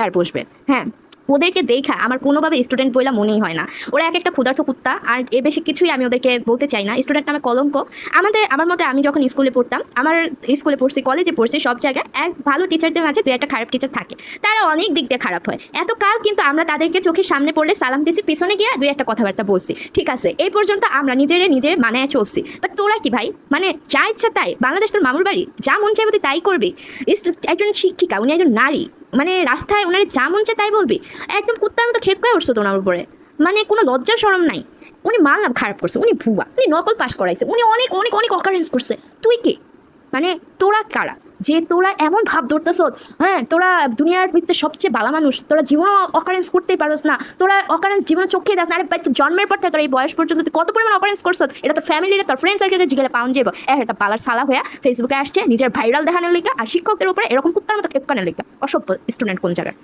আর বসবে। হ্যাঁ, ওদেরকে দেখা আমার কোনোভাবে স্টুডেন্ট বইলা মনেই হয় না। ওরা এক একটা ক্ষুধার্ত কুত্তা, আর এর বেশি কিছুই আমি ওদেরকে বলতে চাই না। স্টুডেন্ট নামে কলঙ্ক। আমার মতে আমি যখন স্কুলে পড়তাম, আমার স্কুলে পড়ছি, কলেজে পড়ছি, সব জায়গায় এক ভালো টিচারদের মাঝে দু একটা খারাপ টিচার থাকে। তারা অনেক দিক দিয়ে খারাপ হয়। এত কাল কিন্তু আমরা তাদেরকে চোখের সামনে পড়লে সালাম দিছি, পিছনে গিয়ে দুই একটা কথাবার্তা বলছি, ঠিক আছে, এই পর্যন্ত আমরা নিজে মানায় চলছি। বাট তোরা কি ভাই, মানে যা ইচ্ছা তাই, বাংলাদেশ তোর মামুর বাড়ি, যা মন চাইবে তুই তাই করবি। একজন শিক্ষিকা, উনি একজন নারী, মানে রাস্তায় ওনার যা মন চায় তাই বলবি। একদম কুত্তার মতো খেপ করে উঠছো তো ওনার উপরে, মানে কোনো লজ্জা শরম নাই। উনি মানলাম খারাপ করছে, উনি ভুয়া, উনি নকল পাস করাইছে, উনি অনেক অনেক অনেক অকারেন্স করছে। তুই কি, মানে তোরা কারা যে তোরা এমন ভাব ধরতেছ? হ্যাঁ, তোরা দুনিয়ার ভিতরে সবচেয়ে ভালো মানুষ, তোরা জীবনও অকারেন্স করতেই পারোস না, তোরা অকারেন্স জীবনে চোখে দাস না। আরে ভাই, জন্মের পর থেকে তোর এই বয়স পর্যন্ত তুই কত পরিমাণ অকারেন্স করছ, এটা তোর ফ্যামিলির, তোর ফ্রেন্ড সার্কেলে জিগেলে পাউন যাবো। একটা পালার সালা হয়ে ফেসবুকে আসছে নিজের ভাইরাল দেখানোর লেখা, আর শিক্ষকদের উপরে এরকম কুত্তার মতো খেপকানোর লেখা। অসভ্য স্টুডেন্ট কোন জায়গায়।